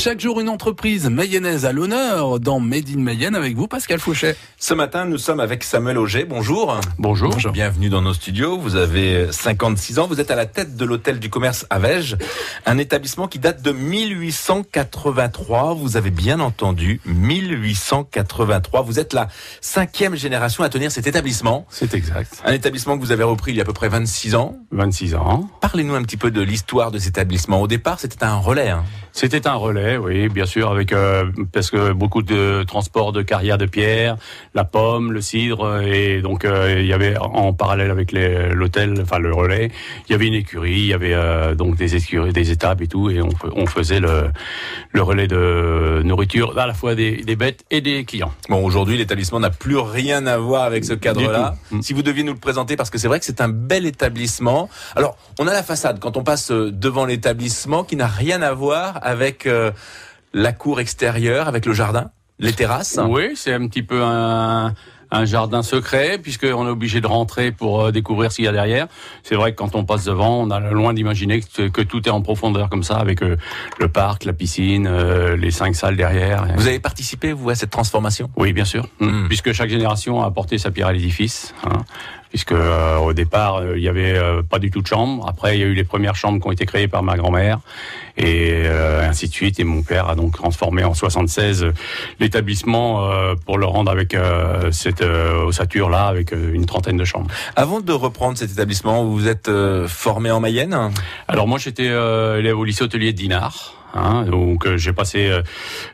Chaque jour, une entreprise mayonnaise à l'honneur dans Made in Mayenne avec vous, Pascal Fouchet. Ce matin, nous sommes avec Samuel Auger. Bonjour. Bonjour. Bienvenue dans nos studios. Vous avez 56 ans. Vous êtes à la tête de l'hôtel du commerce à Vège, un établissement qui date de 1883. Vous avez bien entendu, 1883. Vous êtes la 5e génération à tenir cet établissement. C'est exact. Un établissement que vous avez repris il y a à peu près 26 ans. 26 ans. Parlez-nous un petit peu de l'histoire de cet établissement. Au départ, c'était un relais. C'était un relais, oui, bien sûr, avec parce que beaucoup de transport de carrière de pierre, la pomme, le cidre, et donc il y avait en parallèle avec l'hôtel, enfin le relais, il y avait une écurie, il y avait donc des écuries, des étables et tout, et on faisait le relais de nourriture à la fois des bêtes et des clients. Bon, aujourd'hui, l'établissement n'a plus rien à voir avec ce cadre-là. Si vous deviez nous le présenter, parce que c'est vrai que c'est un bel établissement. Alors, on a la façade quand on passe devant l'établissement qui n'a rien à voir avec la cour extérieure, avec le jardin, les terrasses. Oui, c'est un petit peu un jardin secret, puisqu'on est obligé de rentrer pour découvrir ce qu'il y a derrière. C'est vrai que quand on passe devant, on a loin d'imaginer que tout est en profondeur comme ça, avec le parc, la piscine, les 5 salles derrière. Vous avez participé, vous, à cette transformation ? Oui, bien sûr, puisque chaque génération a apporté sa pierre à l'édifice. Puisque au départ, il y avait pas du tout de chambre. Après, il y a eu les premières chambres qui ont été créées par ma grand-mère, et ainsi de suite. Et mon père a donc transformé en 76 l'établissement pour le rendre avec cette ossature-là, avec une trentaine de chambres. Avant de reprendre cet établissement, vous vous êtes formé en Mayenne ? Alors moi, j'étais élève au lycée hôtelier de Dinard. Donc j'ai passé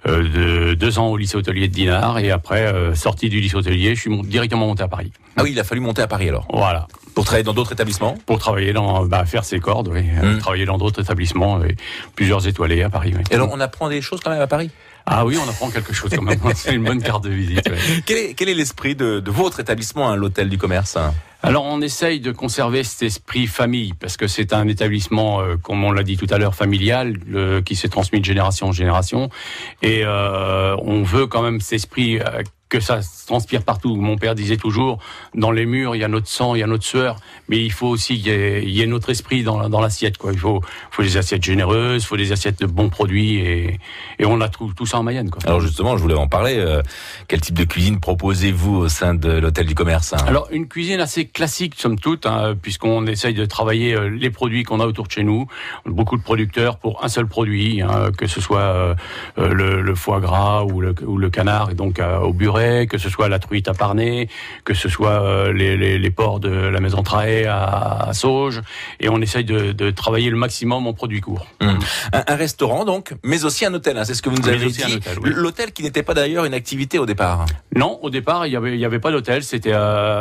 2 ans au lycée hôtelier de Dinard, et après sorti du lycée hôtelier, je suis directement monté à Paris. Ah oui, il a fallu monter à Paris alors. Voilà. Pour travailler dans d'autres établissements ? Pour travailler faire ses cordes, oui. Travailler dans d'autres établissements, et plusieurs étoilés à Paris. Oui. Et alors on apprend des choses quand même à Paris ? Ah oui, on apprend quelque chose quand même. C'est une bonne carte de visite. Oui. Quel est l'esprit de votre établissement, l'hôtel du commerce ? Alors on essaye de conserver cet esprit famille, parce que c'est un établissement, comme on l'a dit tout à l'heure, familial, qui s'est transmis de génération en génération, et on veut quand même cet esprit que ça se transpire partout. Mon père disait toujours, dans les murs, il y a notre sang, il y a notre sueur, mais il faut aussi qu'il y ait notre esprit dans l'assiette, quoi. Il faut des assiettes généreuses, il faut des assiettes de bons produits, et on a tout ça en Mayenne, quoi. Alors justement, je voulais en parler. Quel type de cuisine proposez-vous au sein de l'hôtel du commerce ? Alors, une cuisine assez classique, somme toute, puisqu'on essaye de travailler les produits qu'on a autour de chez nous. Beaucoup de producteurs pour un seul produit, que ce soit le foie gras ou le canard, et donc au Buret, que ce soit la truite à Parnay, que ce soit les porcs de la maison Trahay à Sauges, et on essaye de travailler le maximum en produits courts. Un restaurant donc, mais aussi un hôtel, c'est ce que vous nous avez dit. Hôtel, oui. L'hôtel qui n'était pas d'ailleurs une activité au départ. Non, au départ, il y avait pas d'hôtel. C'était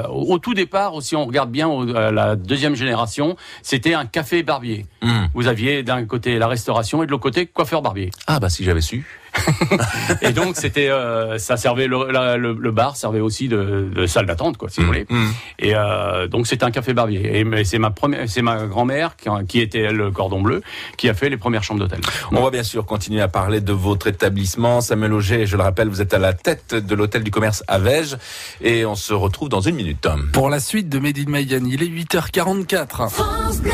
au tout départ, si on regarde bien la 2e génération, c'était un café barbier. Vous aviez d'un côté la restauration et de l'autre côté coiffeur barbier. Ah bah si j'avais su. Et donc c'était ça servait le bar servait aussi de salle d'attente, quoi, si vous voulez. Et donc c'était un café barbier, et c'est ma grand-mère qui était le cordon bleu, qui a fait les premières chambres d'hôtel. On va bien sûr continuer à parler de votre établissement. Samuel Auger, je le rappelle, vous êtes à la tête de l'hôtel du commerce à Vège, et on se retrouve dans 1 minute. Pour la suite de Made in Mayenne, il est 8h44. France Bleu.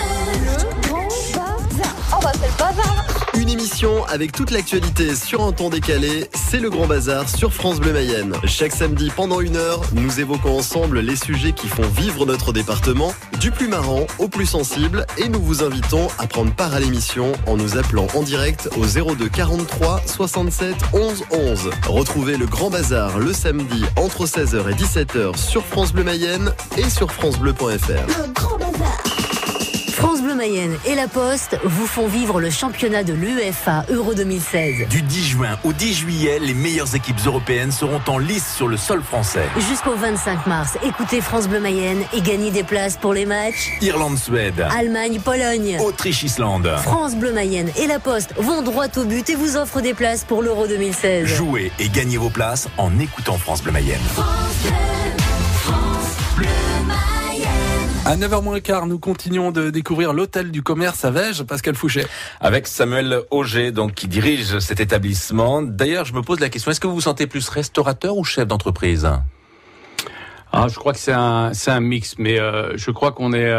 On va faire le bazar. Une émission avec toute l'actualité sur un temps décalé, c'est le Grand Bazar sur France Bleu Mayenne. Chaque samedi pendant 1 heure, nous évoquons ensemble les sujets qui font vivre notre département, du plus marrant au plus sensible, et nous vous invitons à prendre part à l'émission en nous appelant en direct au 02 43 67 11 11. Retrouvez le Grand Bazar le samedi entre 16h et 17h sur France Bleu Mayenne et sur francebleu.fr. Le Grand Bazar. France Bleu Mayenne et La Poste vous font vivre le championnat de l'UEFA Euro 2016. Du 10 juin au 10 juillet, les meilleures équipes européennes seront en lice sur le sol français. Jusqu'au 25 mars, écoutez France Bleu Mayenne et gagnez des places pour les matchs Irlande-Suède, Allemagne-Pologne, Autriche-Islande. France Bleu Mayenne et La Poste vont droit au but et vous offrent des places pour l'Euro 2016. Jouez et gagnez vos places en écoutant France Bleu Mayenne. À 9h moins le quart, nous continuons de découvrir l'hôtel du commerce à Vège, Pascal Fouchet. Avec Samuel Auger, donc, qui dirige cet établissement. D'ailleurs, je me pose la question, est-ce que vous vous sentez plus restaurateur ou chef d'entreprise ? Je crois que c'est un mix, mais je crois qu'on est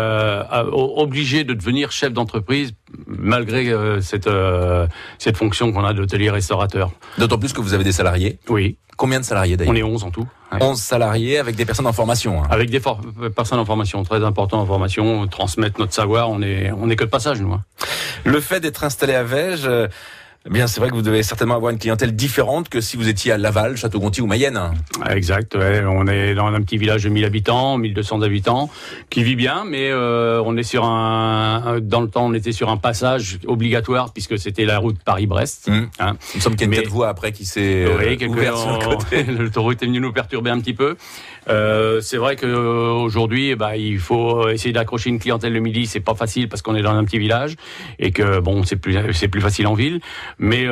obligé de devenir chef d'entreprise malgré cette fonction qu'on a d'hôtelier-restaurateur. D'autant plus que vous avez des salariés. Oui. Combien de salariés d'ailleurs? On est 11 en tout. Ouais. 11 salariés avec des personnes en formation. Hein. Avec des personnes en formation, très important en formation, transmettre notre savoir, on est que de passage, nous. Hein. Le fait d'être installé à Vège, eh bien, c'est vrai que vous devez certainement avoir une clientèle différente que si vous étiez à Laval, Château-Gontier ou Mayenne. Exact, ouais. On est dans un petit village de 1000 habitants, 1200 habitants, qui vit bien, mais on est sur dans le temps, on était sur un passage obligatoire puisque c'était la route Paris-Brest. Hein. Il me semble qu'il y a une tête voie après qui s'est ouverte sur le côté. L'autoroute est venue nous perturber un petit peu. C'est vrai qu'aujourd'hui, il faut essayer d'accrocher une clientèle le midi. C'est pas facile parce qu'on est dans un petit village et que bon, c'est plus facile en ville. Mais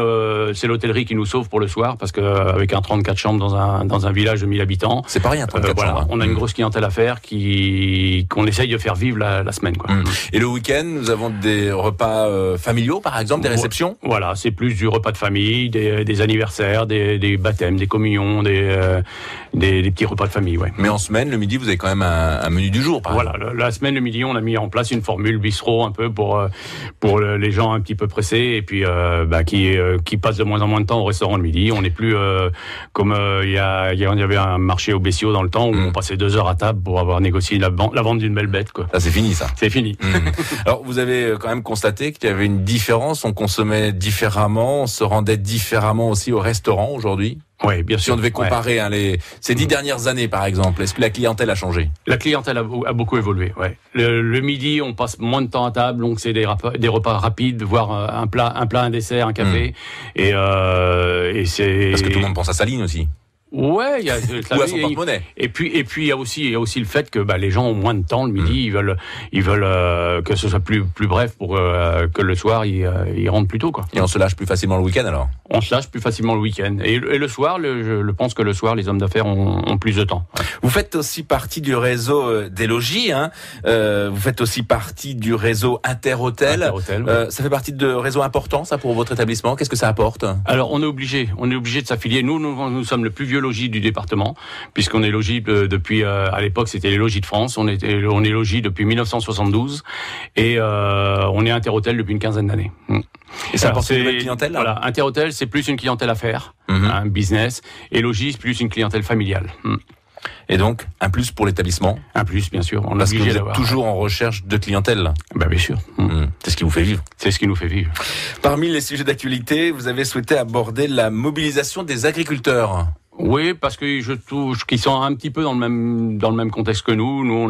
c'est l'hôtellerie qui nous sauve pour le soir parce qu'avec un 34 chambres dans un village de 1000 habitants, c'est pas rien. 34 chambres. Hein. On a une grosse clientèle à faire qu'on essaye de faire vivre la semaine. Quoi. Et le week-end, nous avons des repas familiaux, par exemple, des réceptions. Voilà, c'est plus du repas de famille, des anniversaires, des baptêmes, des communions, des petits repas de famille. Ouais. Mais en semaine, le midi, vous avez quand même un menu du jour, par exemple. La semaine, le midi, on a mis en place une formule bistrot un peu pour les gens un petit peu pressés et puis qui passent de moins en moins de temps au restaurant le midi. On n'est plus comme il y avait un marché au Bessiot dans le temps où on passait 2 heures à table pour avoir négocié la vente d'une belle bête. Quoi. Ça, c'est fini, ça. C'est fini. Alors, vous avez quand même constaté qu'il y avait une différence. On consommait différemment, on se rendait différemment aussi au restaurant aujourd'hui. Oui, bien sûr. Si on devait comparer ces 10 dernières années, par exemple, est-ce que la clientèle a changé? La clientèle a beaucoup évolué, ouais. Le midi, on passe moins de temps à table, donc c'est des repas rapides, voire un plat, un dessert, un café. Et c'est... Parce que tout le monde pense à sa ligne aussi. Ouais, il y a ou à son porte-monnaie. Et puis il y a aussi le fait que les gens ont moins de temps le midi, ils veulent que ce soit plus bref pour que le soir ils rentrent plus tôt, quoi. Et on se lâche plus facilement le week-end alors. On se lâche plus facilement le week-end et le soir, je pense que le soir les hommes d'affaires ont plus de temps. Ouais. Vous faites aussi partie du réseau des logis, hein. Vous faites aussi partie du réseau Interhôtel. Ouais. Ça fait partie de réseaux importants, ça, pour votre établissement. Qu'est-ce que ça apporte? Alors, on est obligé de s'affilier. Nous sommes le plus vieux logis du département, puisqu'on est logis depuis, à l'époque, c'était les logis de France. On est logis depuis 1972 et on est Interhôtel depuis une quinzaine d'années. Et ça apporte une nouvelle clientèle, là? Voilà, Interhôtel, c'est plus une clientèle affaires, un business, et logis, plus une clientèle familiale. Et donc, un plus pour l'établissement? Un plus, bien sûr. Parce que vous êtes toujours en recherche de clientèle? Bien sûr. C'est ce qui vous fait vivre? C'est ce qui nous fait vivre. Parmi les sujets d'actualité, vous avez souhaité aborder la mobilisation des agriculteurs. Oui, parce que qu'ils sont un petit peu dans le même contexte que nous. Nous,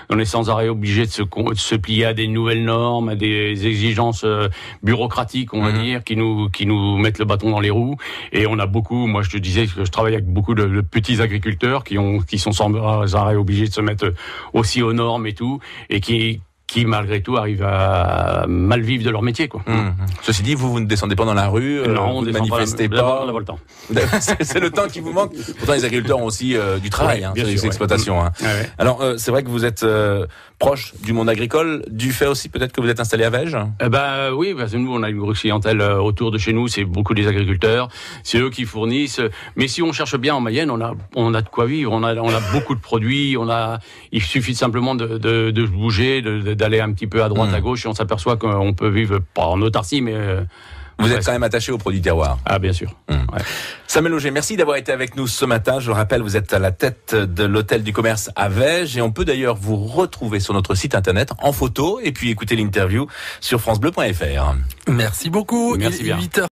on est sans arrêt obligés de se plier à des nouvelles normes, à des exigences bureaucratiques, on va dire, qui nous mettent le bâton dans les roues. Et on a beaucoup, moi je te disais que je travaille avec beaucoup de petits agriculteurs qui sont sans arrêt obligés de se mettre aussi aux normes et tout, et qui malgré tout arrivent à mal vivre de leur métier, quoi. Ceci dit, vous ne descendez pas dans la rue, non, vous ne manifestez pas. On n'a pas le temps. C'est le temps qui vous manque. Pourtant, les agriculteurs ont aussi du travail, sur les exploitations. Hein. Ouais. Alors, c'est vrai que vous êtes proche du monde agricole, du fait aussi peut-être que vous êtes installé à Vège. Oui, parce que nous, on a une grosse clientèle autour de chez nous. C'est beaucoup des agriculteurs. C'est eux qui fournissent. Mais si on cherche bien en Mayenne, on a de quoi vivre. On a beaucoup de produits. Il suffit simplement de bouger, d'aller un petit peu à droite, à gauche, et on s'aperçoit qu'on peut vivre, pas en autarcie, mais... Vous êtes quand même attaché aux produits terroirs. Ah, bien sûr. Ouais. Samuel Auger, merci d'avoir été avec nous ce matin. Je le rappelle, vous êtes à la tête de l'hôtel du commerce à Vège, et on peut d'ailleurs vous retrouver sur notre site internet en photo et puis écouter l'interview sur francebleu.fr. Merci beaucoup. Merci bien. 8h.